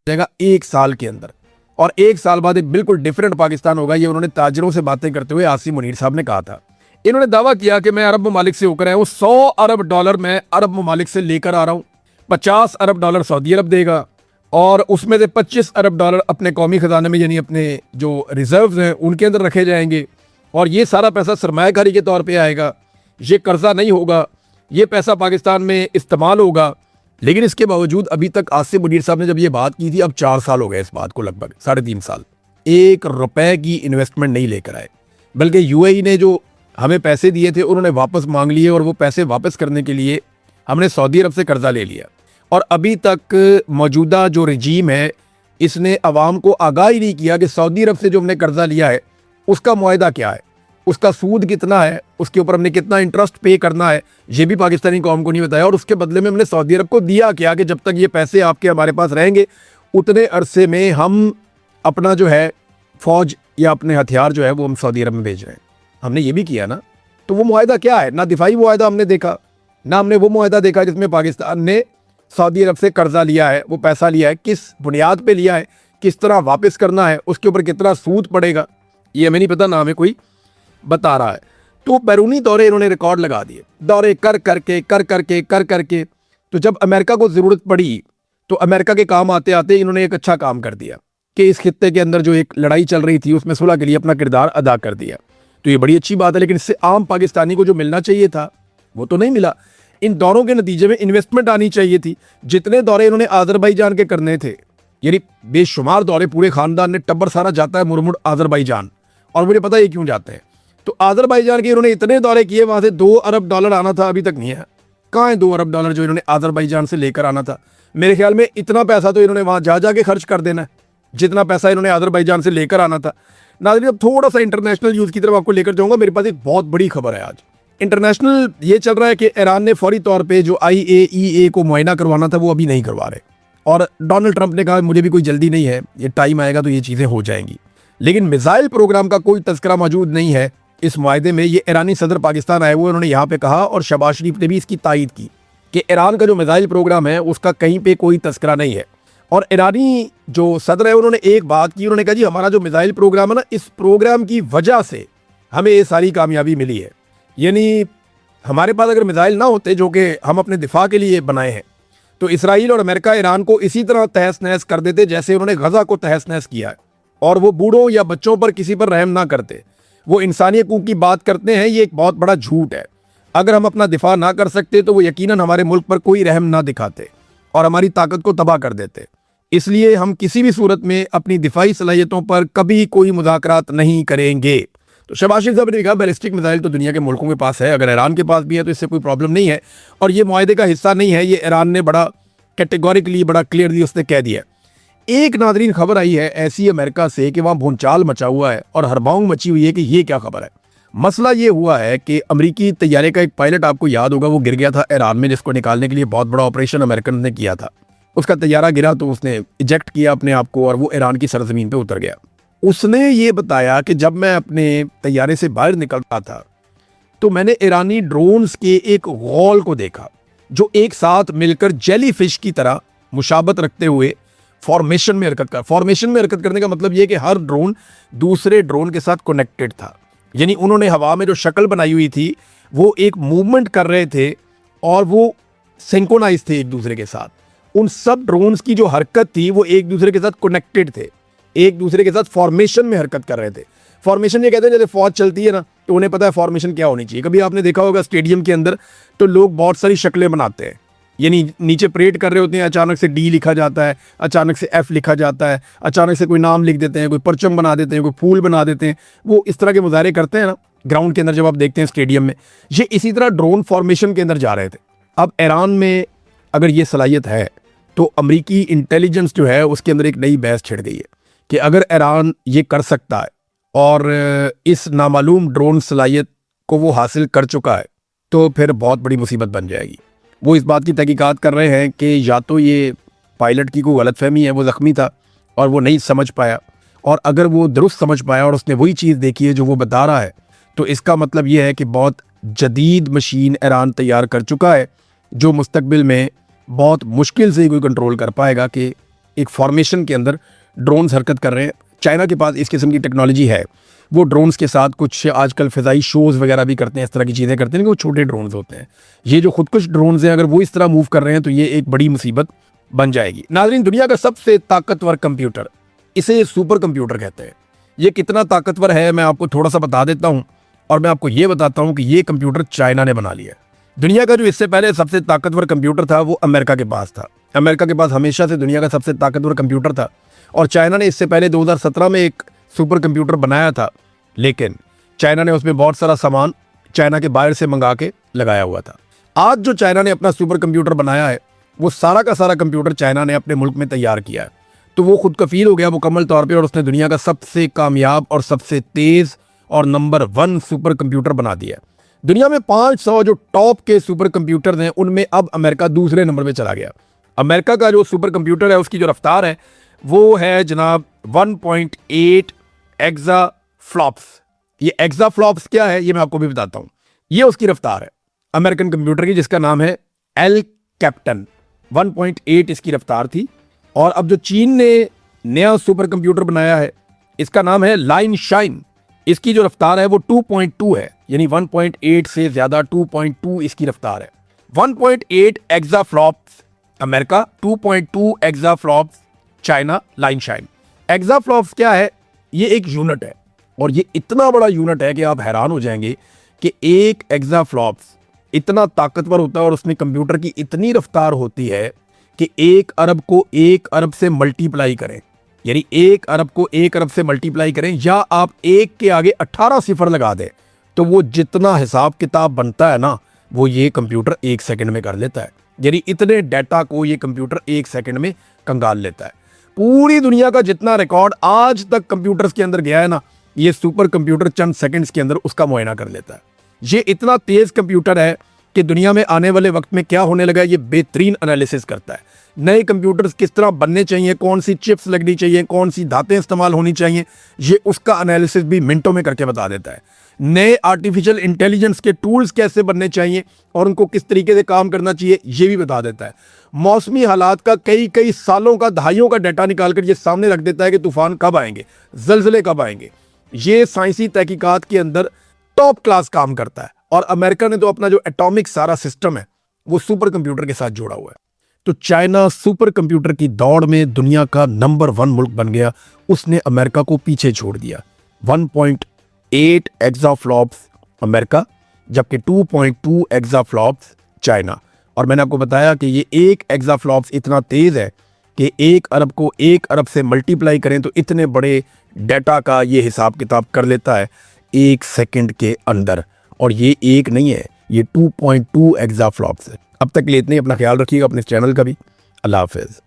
जाएगा 1 साल के अंदर, और 1 साल बाद एक बिल्कुल डिफरेंट पाकिस्तान होगा। ये उन्होंने ताजिरों से बातें करते हुए आसिम मुनीर साहब ने कहा था। इन्होंने दावा किया कि मैं अरब ममालिक से होकर आया हूँ, 100 अरब डॉलर मैं अरब ममालिक से लेकर आ रहा हूँ, 50 अरब डॉलर सऊदी अरब देगा, और उसमें से 25 अरब डॉलर अपने कौमी खजाने में यानी अपने जो रिजर्व्स हैं उनके अंदर रखे जाएंगे, और ये सारा पैसा सरमायाकारी के तौर पे आएगा, ये कर्जा नहीं होगा, ये पैसा पाकिस्तान में इस्तेमाल होगा। लेकिन इसके बावजूद अभी तक आसिम मुनीर साहब ने जब ये बात की थी, अब 4 साल हो गए इस बात को, लगभग 3.5 साल, 1 रुपए की इन्वेस्टमेंट नहीं लेकर आए। बल्कि यूएई ने जो हमें पैसे दिए थे उन्होंने वापस मांग लिए, और वो पैसे वापस करने के लिए हमने सऊदी अरब से कर्जा ले लिया। और अभी तक मौजूदा जो रजीम है इसने अवाम को आगाह ही नहीं किया कि सऊदी अरब से जो हमने कर्जा लिया है उसका मुआहदा क्या है, उसका सूद कितना है, उसके ऊपर हमने कितना इंटरेस्ट पे करना है, ये भी पाकिस्तानी कौम को नहीं बताया। और उसके बदले में हमने सऊदी अरब को दिया क्या कि जब तक ये पैसे आपके हमारे पास रहेंगे उतने अरसे में हम अपना जो है फौज या अपने हथियार जो है वो हम सऊदी अरब में भेज रहे हैं। हमने ये भी किया ना। तो वो मुआहदा क्या है? ना दिफाई मुआहदा हमने देखा, ना हमने वो मुआहदा देखा जिसमें पाकिस्तान ने सऊदी अरब से कर्जा लिया है, वो पैसा लिया है, किस बुनियाद पे लिया है, किस तरह वापस करना है, उसके ऊपर कितना सूद पड़ेगा, ये हमें नहीं पता, ना हमें कोई बता रहा है। तो बैरूनी दौरे इन्होंने रिकॉर्ड लगा दिए, दौरे कर करके। तो जब अमेरिका को ज़रूरत पड़ी तो अमेरिका के काम आते आते इन्होंने एक अच्छा काम कर दिया कि इस खित्ते के अंदर जो एक लड़ाई चल रही थी उसमें सुलह के लिए अपना किरदार अदा कर दिया। तो ये बड़ी अच्छी बात है, लेकिन इससे आम पाकिस्तानी को जो मिलना चाहिए था वो तो नहीं मिला। इन दौरों के नतीजे में इन्वेस्टमेंट आनी चाहिए थी। जितने दौरे इन्होंने आज़रबाईजान के करने थे, यानी बेशुमार दौरे, पूरे खानदान ने टब्बर सारा जाता है मुरमुर आज़रबाईजान, और मुझे पता है क्यों जाते हैं। तो आज़रबाईजान के इन्होंने इतने दौरे किए, वहाँ से 2 अरब डॉलर आना था, अभी तक नहीं है। कहाँ है 2 अरब डॉलर जो इन्होंने आज़रबाईजान से लेकर आना था? मेरे ख्याल में इतना पैसा तो इन्होंने वहाँ जा के खर्च कर देना है जितना पैसा इन्होंने आज़रबाईजान से लेकर आना था। नाज़रीन, अब थोड़ा सा इंटरनेशनल न्यूज़ की तरफ आपको लेकर जाऊँगा। मेरे पास एक बहुत बड़ी खबर है आज। इंटरनेशनल ये चल रहा है कि ईरान ने फौरी तौर पे जो IAEA को मुआयना करवाना था वो अभी नहीं करवा रहे, और डोनाल्ड ट्रंप ने कहा मुझे भी कोई जल्दी नहीं है, ये टाइम आएगा तो ये चीज़ें हो जाएंगी। लेकिन मिसाइल प्रोग्राम का कोई तस्करा मौजूद नहीं है इस मुआहदे में। ये ईरानी सदर पाकिस्तान आए हुए, उन्होंने यहाँ पे कहा, और शहबाज शरीफ ने भी इसकी तायद की कि ईरान का जो मिसाइल प्रोग्राम है उसका कहीं पे कोई तस्करा नहीं है। और ईरानी जो सदर है उन्होंने एक बात की, उन्होंने कहा जी हमारा जो मिसाइल प्रोग्राम है ना, इस प्रोग्राम की वजह से हमें ये सारी कामयाबी मिली है। यानी हमारे पास अगर मिसाइल ना होते जो कि हम अपने दिफा के लिए बनाए हैं, तो इसराइल और अमेरिका ईरान को इसी तरह तहस नहस कर देते जैसे उन्होंने गजा को तहस नहस किया है। और वो बूढ़ों या बच्चों पर किसी पर रहम ना करते, वो इंसानी हकूक की बात करते हैं, ये एक बहुत बड़ा झूठ है। अगर हम अपना दिफा ना कर सकते तो वो यकीनन हमारे मुल्क पर कोई रहम ना दिखाते और हमारी ताकत को तबाह कर देते। इसलिए हम किसी भी सूरत में अपनी दिफाई सलाहियतों पर कभी कोई मुज़ाकरात नहीं करेंगे। तो शहबाज शरीफ साहब ने कहा बैलिस्टिक मिसाइल तो दुनिया के मुल्कों के पास है, अगर ईरान के पास भी है तो इससे कोई प्रॉब्लम नहीं है, और ये मुआहदे का हिस्सा नहीं है। ये ईरान ने बड़ा कैटेगोरिकली, बड़ा क्लियरली उसने कह दिया। एक नादरीन खबर आई है ऐसी अमेरिका से कि वहाँ भूचाल मचा हुआ है और हड़बड़ाहट मची हुई है कि ये क्या खबर है। मसला ये हुआ है कि अमेरिकी तैयारे का एक पायलट, आपको याद होगा, वो गिर गया था ईरान में, जिसको निकालने के लिए बहुत बड़ा ऑपरेशन अमेरिकन ने किया था। उसका तैयारा गिरा तो उसने इजेक्ट किया अपने आप को और वो ईरान की सरजमीन पे उतर गया। उसने ये बताया कि जब मैं अपने तैयारे से बाहर निकल रहा था तो मैंने ईरानी ड्रोन्स के एक गौल को देखा जो एक साथ मिलकर जेली फिश की तरह मुशाबत रखते हुए फॉर्मेशन में हरकत करने का मतलब ये कि हर ड्रोन दूसरे ड्रोन के साथ कनेक्टेड था। यानी उन्होंने हवा में जो शक्ल बनाई हुई थी वो एक मूवमेंट कर रहे थे और वो सिंक्रोनाइज थे एक दूसरे के साथ। उन सब ड्रोन्स की जो हरकत थी वो एक दूसरे के साथ कनेक्टेड थे, एक दूसरे के साथ फॉर्मेशन में हरकत कर रहे थे। फॉर्मेशन ये कहते हैं जैसे फौज चलती है ना, तो उन्हें पता है फॉर्मेशन क्या होनी चाहिए। कभी आपने देखा होगा स्टेडियम के अंदर तो लोग बहुत सारी शक्लें बनाते हैं, यानी नीचे परेड कर रहे होते हैं, अचानक से D लिखा जाता है, अचानक से F लिखा जाता है, अचानक से कोई नाम लिख देते हैं, कोई परचम बना देते हैं, कोई फूल बना देते हैं। वो इस तरह के मुजाहरे करते हैं ना ग्राउंड के अंदर, जब आप देखते हैं स्टेडियम में। ये इसी तरह ड्रोन फॉर्मेशन के अंदर जा रहे थे। अब ईरान में अगर ये सलाहियत है तो अमरीकी इंटेलिजेंस जो है उसके अंदर एक नई बहस छिड़ गई है कि अगर ईरान ये कर सकता है और इस नामालूम ड्रोन सलाहियत को वो हासिल कर चुका है तो फिर बहुत बड़ी मुसीबत बन जाएगी। वो इस बात की तहकीकात कर रहे हैं कि या तो ये पायलट की कोई गलतफहमी है, वो ज़ख्मी था और वो नहीं समझ पाया, और अगर वो दुरुस्त समझ पाया और उसने वही चीज़ देखी है जो वो बता रहा है तो इसका मतलब ये है कि बहुत जदीद मशीन ईरान तैयार कर चुका है जो मुस्तकबिल में बहुत मुश्किल से कोई कंट्रोल कर पाएगा कि एक फॉर्मेशन के अंदर ड्रोन्स हरकत कर रहे हैं। चाइना के पास इस किस्म की टेक्नोलॉजी है, वो ड्रोन्स के साथ कुछ आजकल फ़िज़ाई शोज़ वगैरह भी करते हैं, इस तरह की चीज़ें करते हैं, लेकिन वो छोटे ड्रोन्स होते हैं। ये जो खुदकुश ड्रोन्स हैं, अगर वो इस तरह मूव कर रहे हैं तो ये एक बड़ी मुसीबत बन जाएगी। नाज़रीन, दुनिया का सबसे ताकतवर कंप्यूटर, इसे सुपर कंप्यूटर कहते हैं। ये कितना ताकतवर है मैं आपको थोड़ा सा बता देता हूँ, और मैं आपको ये बताता हूँ कि ये कंप्यूटर चाइना ने बना लिया है। दुनिया का जो इससे पहले सबसे ताकतवर कंप्यूटर था वो अमेरिका के पास था। अमेरिका के पास हमेशा से दुनिया का सबसे ताकतवर कंप्यूटर था, और चाइना ने इससे पहले 2017 में एक सुपर कंप्यूटर बनाया था, लेकिन चाइना ने उसमें बहुत सारा सामान चाइना के बाहर से मंगा के लगाया हुआ था। आज जो चाइना ने अपना सुपर कंप्यूटर बनाया है, वो सारा का सारा कंप्यूटर चाइना ने अपने मुल्क में तैयार किया है, तो वो खुद कफील हो गया मुकम्मल तौर पे, और उसने दुनिया का सबसे कामयाब और सबसे तेज़ और नंबर 1 सुपर कंप्यूटर बना दिया। दुनिया में 500 जो टॉप के सुपर कंप्यूटर हैं, उनमें अब अमेरिका दूसरे नंबर पे चला गया। अमेरिका का जो सुपर कंप्यूटर है, उसकी जो रफ्तार है वो है जनाब 1.8 एक्सा फ्लॉप्स। ये एक्सा फ्लॉप्स क्या है ये मैं आपको भी बताता हूँ। ये उसकी रफ्तार है अमेरिकन कंप्यूटर की, जिसका नाम है एल कैप्टन। 1.8 इसकी रफ्तार थी। और अब जो चीन ने नया सुपर कंप्यूटर बनाया है, इसका नाम है लाइन शाइन। इसकी जो रफ्तार है वो 2.2 है, यानी 1.8 से ज्यादा 2.2 इसकी रफ्तार है। 1.8 exaflops America, 2.2 exaflops China, लाइन शाइन। एक्सा फ्लॉप्स क्या है? ये एक यूनिट है, और ये इतना बड़ा यूनिट है कि आप हैरान हो जाएंगे कि एक एक्सा फ्लॉप्स इतना ताकतवर होता है, और उसमें कंप्यूटर की इतनी रफ्तार होती है कि 1 अरब को 1 अरब से मल्टीप्लाई करें, यानी 1 अरब को 1 अरब से मल्टीप्लाई करें, या आप 1 के आगे 18 सिफर लगा दें, तो वो जितना हिसाब किताब बनता है ना, वो ये कंप्यूटर 1 सेकंड में कर लेता है। यानी इतने डाटा को ये कंप्यूटर 1 सेकंड में कंगाल लेता है। पूरी दुनिया का जितना रिकॉर्ड आज तक कंप्यूटर्स के अंदर गया है ना, ये सुपर कंप्यूटर चंद सेकंड्स के अंदर उसका मुआयना कर लेता है। ये इतना तेज कंप्यूटर है कि दुनिया में आने वाले वक्त में क्या होने लगा, ये बेहतरीन एनालिसिस करता है। नए कंप्यूटर्स किस तरह बनने चाहिए, कौन सी चिप्स लगनी चाहिए, कौन सी धातें इस्तेमाल होनी चाहिए, ये उसका एनालिसिस भी मिनटों में करके बता देता है। नए आर्टिफिशियल इंटेलिजेंस के टूल्स कैसे बनने चाहिए और उनको किस तरीके से काम करना चाहिए, ये भी बता देता है। मौसमी हालात का कई सालों का, दहाइयों का डाटा निकाल कर ये सामने रख देता है कि तूफान कब आएंगे, जल्जले कब आएंगे। ये साइंसी तहकीकात के अंदर टॉप क्लास काम करता है। और अमेरिका ने तो अपना जो एटॉमिक सारा सिस्टम है वो सुपर कंप्यूटर के साथ जोड़ा हुआ है। तो चाइना सुपर कंप्यूटर की दौड़ में दुनिया का नंबर 1 मुल्क बन गया, उसने अमेरिका को पीछे छोड़ दिया। 1.8 एक्साफ्लॉप्स अमेरिका, जबकि 2.2 एक्साफ्लॉप्स चाइना। और मैंने आपको बताया कि ये 1 एक्साफ्लॉप्स इतना तेज है कि 1 अरब को 1 अरब से मल्टीप्लाई करें तो इतने बड़े डाटा का ये हिसाब किताब कर लेता है 1 सेकंड के अंदर। और ये एक नहीं है, ये 2.2 एक्साफ्लॉप्स है। अब तक के लिए इतने, अपना ख्याल रखिएगा, अपने चैनल का भी। अल्लाह हाफिज़।